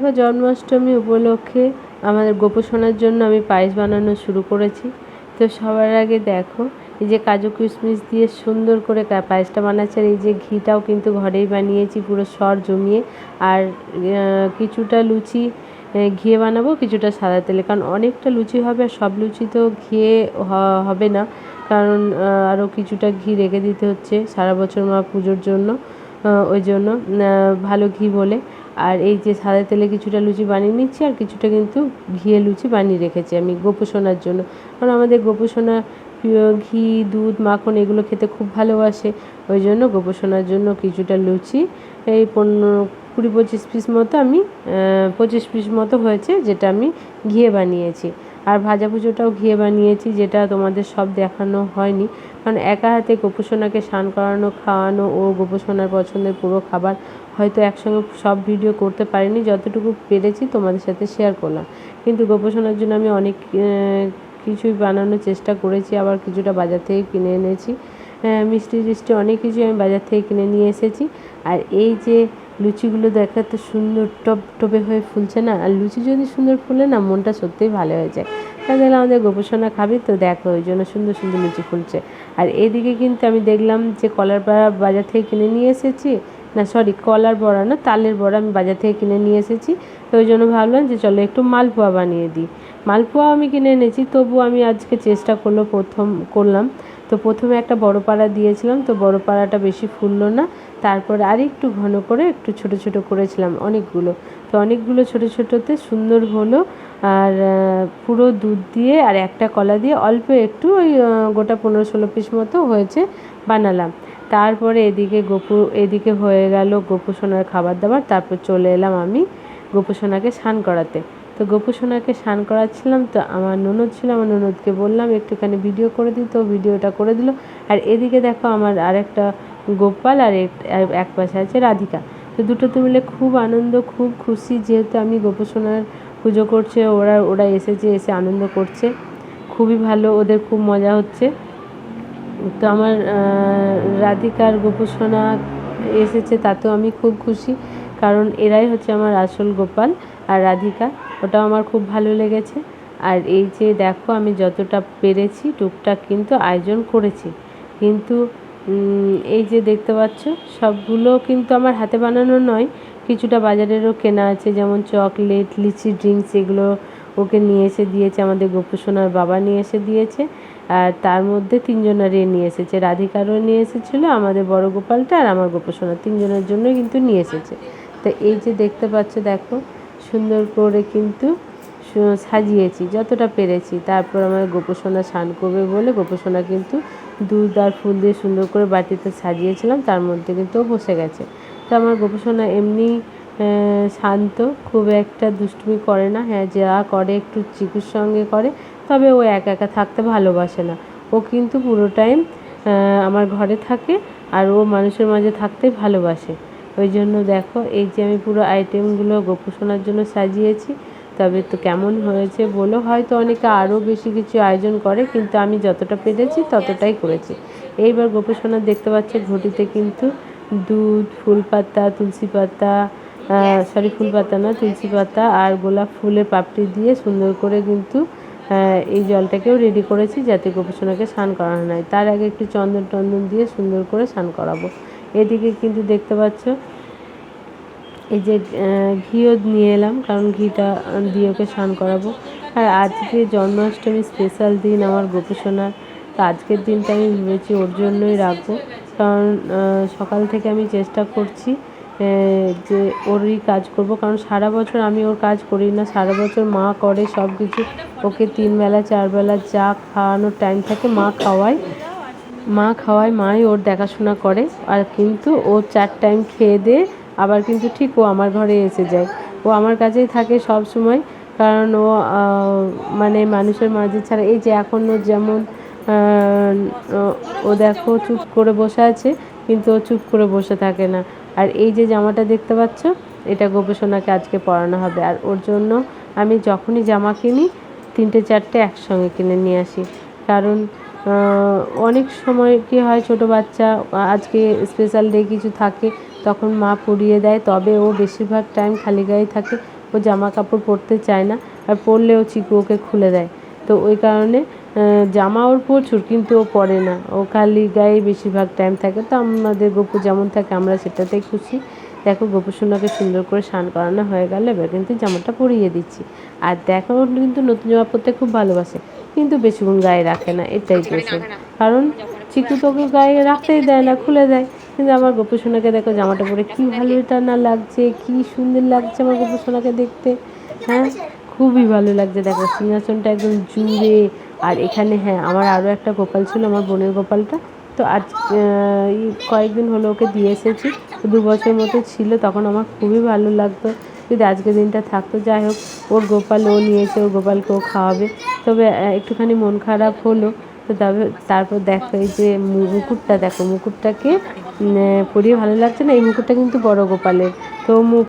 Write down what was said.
দেখো জন্মাষ্টমী উপলক্ষে আমাদের গোপোষণার জন্য আমি পায়েস বানানো শুরু করেছি। তো সবার আগে দেখো এই যে কাজু কিশমিশ দিয়ে সুন্দর করে পায়েসটা বানাচ্ছি। আর এই যে ঘিটাও কিন্তু ঘরেই বানিয়েছি পুরো সর জমিয়ে। আর কিছুটা লুচি ঘিয়ে বানাবো, কিছুটা সাদা তেলে, কারণ অনেকটা লুচি হবে আর সব লুচি তো ঘিয়ে হবে না, কারণ আরও কিছুটা ঘি রেখে দিতে হচ্ছে সারা বছর মা পুজোর জন্য। ওই জন্য ভালো ঘি বলে। আর এই যে সাদা তেলে কিছুটা লুচি বানিয়ে নিচ্ছি আর কিছুটা কিন্তু ঘিয়ে লুচি বানিয়ে রেখেছি আমি গোপোষণার জন্য, কারণ আমাদের গোপোষণা ঘি দুধ মাখন এগুলো খেতে খুব ভালোবাসে। ওই জন্য গোপোষণার জন্য কিছুটা লুচি এই 20-25 পিস মতো আমি 25 পিস মতো হয়েছে, যেটা আমি ঘিয়ে বানিয়েছি। আর ভাজা ভুজোটাও ঘিয়ে বানিয়েছি, যেটা তোমাদের সব দেখানো হয়নি, কারণ একা হাতে গোপোষণাকে স্নান করানো খাওয়ানো ও গোপোষণার পছন্দের পুরো খাবার হয়তো একসঙ্গে সব ভিডিও করতে পারিনি, যতটুকু পেরেছি তোমাদের সাথে শেয়ার করলাম। কিন্তু গোপোষণার জন্য আমি অনেক কিছুই বানানোর চেষ্টা করেছি, আবার কিছুটা বাজার থেকে কিনে এনেছি। মিষ্টি টিষ্টি অনেক কিছুই আমি বাজার থেকে কিনে নিয়ে এসেছি। আর এই যে লুচিগুলো দেখা তো সুন্দর টপটপে হয়ে ফুলছে না, আর লুচি যদি সুন্দর ফুলে না মনটা সত্যিই ভালো হয়ে যায়। তাহলে আমাদের গোপোষণা খাবি তো, দেখো ওই জন্য সুন্দর সুন্দর লুচি ফুলছে। আর এদিকে কিন্তু আমি দেখলাম যে কলার বড়া বাজার থেকে কিনে নিয়ে এসেছি, না সরি কলার বড়া না তালের বড়া আমি বাজার থেকে কিনে নিয়ে এসেছি। তো ওই জন্য ভাবলাম যে চলো একটু মালপোয়া বানিয়ে দিই। মালপোয়া আমি কিনে এনেছি, তবু আমি আজকে চেষ্টা করলাম। তো প্রথমে একটা বড় পাড়া দিয়েছিলাম, তো বড় পাড়াটা বেশি ফুললো না। তারপরে আর একটু ঘন করে একটু ছোট ছোট করেছিলাম অনেকগুলো, তো অনেকগুলো ছোট ছোটোতে সুন্দর হলো। আর পুরো দুধ দিয়ে আর একটা কলা দিয়ে অল্প একটু ওই গোটা 15-16 পিস মতো হয়েছে বানালাম। তারপরে এদিকে হয়ে গেল গোপোষণার খাবার দাবার। তারপর চলে এলাম আমি গোপোষণাকে স্নান করাতে। তো গোপোষণাকে স্নান করাচ্ছিলাম, তো আমার ননদ ছিল, আমার ননদকে বললাম একটুখানি ভিডিও করে দিই, তো ভিডিওটা করে দিল। আর এদিকে দেখো আমার আরেকটা গোপাল আর এক পাশে আছে রাধিকা। তো দুটোতে মিলে খুব আনন্দ, খুব খুশি, যেহেতু আমি গোপোষণার পুজো করছে, ওরা এসে আনন্দ করছে, খুবই ভালো, ওদের খুব মজা হচ্ছে। তো আমার রাধিকার গোপোষণা এসেছে তাতেও আমি খুব খুশি, কারণ এরাই হচ্ছে আমার আসল গোপাল আর রাধিকা, ওটাও আমার খুব ভালো লেগেছে। আর এই যে দেখো আমি যতটা পেরেছি টুকটাক কিন্তু আয়োজন করেছি, কিন্তু এই যে দেখতে পাচ্ছ সবগুলো কিন্তু আমার হাতে বানানো নয়, কিছুটা বাজারেরও কেনা আছে, যেমন চকলেট লিচি ড্রিঙ্কস এগুলো ওকে নিয়ে এসে দিয়েছে, আমাদের গোপোষণার বাবা নিয়ে এসে দিয়েছে। আর তার মধ্যে 3 জনারে নিয়ে এসেছে, রাধিকারও নিয়ে এসেছিলো, আমাদের বড় গোপালটা আর আমার গোপোষণা 3 জনের জন্য কিন্তু নিয়ে এসেছে। তো এই যে দেখতে পাচ্ছ দেখো সুন্দর করে কিন্তু সাজিয়েছি যতটা পেরেছি। তারপর আমার গোপোষণা স্নান করবে বলে গোপোষণা কিন্তু দুধ আর ফুল দিয়ে সুন্দর করে বাটিতে সাজিয়েছিলাম, তার মধ্যে কিন্তু ও বসে গেছে। তো আমার গোপোষণা এমনি শান্ত, খুব একটা দুষ্টুমি করে না, হ্যাঁ যা করে একটু চিকুর সঙ্গে করে, তবে ও একা একা থাকতে ভালোবাসে না। ও কিন্তু পুরো টাইম আমার ঘরে থাকে আর ও মানুষের মাঝে থাকতে ভালোবাসে। ওই জন্য দেখো এই যে আমি পুরো আইটেমগুলো গোপোষণার জন্য সাজিয়েছি। তবে তো কেমন হয়েছে বলো, হয়তো অনেকে আরও বেশি কিছু আয়োজন করে, কিন্তু আমি যতটা পেরেছি ততটাই করেছি। এইবার গোপোষণা দেখতে পাচ্ছে ঘটিতে কিন্তু দুধ ফুলপাতা তুলসী পাতা ফুলপাতা না তুলসী পাতা আর গোলাপ ফুলের পাপড়ি দিয়ে সুন্দর করে কিন্তু এই জলটাকেও রেডি করেছি, যাতে গোপোষণাকে স্নান করানো হয়। তার আগে একটু চন্দন টন্দন দিয়ে সুন্দর করে স্নান করাবো। এদিকে কিন্তু দেখতে পাচ্ছ এই যে ঘিও নিয়ে এলাম, কারণ ঘিটা দিয়ে ওকে স্নান করাবো। আর আজকে জন্মাষ্টমী স্পেশাল দিন আমার গোপোষণার, তো আজকের দিনটা আমি ভেবেছি ওর জন্যই রাখবো, কারণ সকাল থেকে আমি চেষ্টা করছি যে ওরই কাজ করব, কারণ সারা বছর আমি ওর কাজ করি না, সারা বছর মা করে সব কিছু। ওকে 3 বেলা 4 বেলা যা খাওয়ানোর টাইম থাকে মা খাওয়ায়, মাই ওর দেখাশোনা করে। আর কিন্তু ও 4 টাইম খেয়ে দিয়ে আবার কিন্তু ঠিক ও আমার ঘরে এসে যায়, ও আমার কাছেই থাকে সব সময়, কারণ ও মানে মানুষের মাঝে ছাড়া, এই যে এখনও যেমন ও দেখো চুপ করে বসে আছে, কিন্তু ও চুপ করে বসে থাকে না। আর এই যে জামাটা দেখতে পাচ্ছ, এটা গোপোষণাকে আজকে পরানো হবে। আর ওর জন্য আমি যখনই জামা কিনি 3-4টে একসঙ্গে কিনে নিয়ে আসি, কারণ অনেক সময় কী হয় ছোটো বাচ্চা আজকে স্পেশাল ডে কিছু থাকে তখন মা পরিয়ে দেয়, তবে ও বেশিরভাগ টাইম খালি গায়ে থাকে, ও জামা কাপড় পরতে চায় না, আর পরলেও চিকু ওকে খুলে দেয়। তো ওই কারণে জামা ওর প্রচুর, কিন্তু ও পরে না, ও খালি গায়ে বেশিরভাগ টাইম থাকে। তো আমাদের গপু যেমন থাকে আমরা সেটাতেই খুশি। দেখো গোপু সোনাকে সুন্দর করে স্নান করানো হয়ে গেল, এবার কিন্তু জামাটা পরিয়ে দিচ্ছি। আর দেখো ও কিন্তু নতুন জামা পরতে খুব ভালোবাসে, কিন্তু বেশিক্ষণ গায়ে রাখে না, এটাই দোষর। কারণ চিকু তোকে গায়ে রাখতেই দেয় না, খুলে দেয়। কিন্তু আমার গোপু সোনাকে দেখো জামাটা পরে কি ভালোটা না লাগছে, কি সুন্দর লাগছে আমার গোপু সোনাকে দেখতে। হ্যাঁ, খুবই ভালো লাগছে। দেখো সিংহাসনটা একদম জুড়ে। আর এখানে হ্যাঁ, আমার আরও একটা গোপাল ছিল, আমার বোনের গোপালটা। তো আজ এই কয়েকদিন হলো ওকে দিয়ে এসেছি। 2 বছর মতো ছিল, তখন আমার খুবই ভালো লাগতো যদি আজকের দিনটা থাকতো। যাই হোক, ওর গোপাল ও নিয়েছে, ওর গোপালকে ও খাওয়াবে। তবে একটুখানি মন খারাপ হলো। তো তবে তারপর দেখো এই যে মুকুটটা, দেখো মুকুটটাকে পরিয়ে ভালো লাগছে না, এই মুকুটটা কিন্তু বড় গোপালের। তো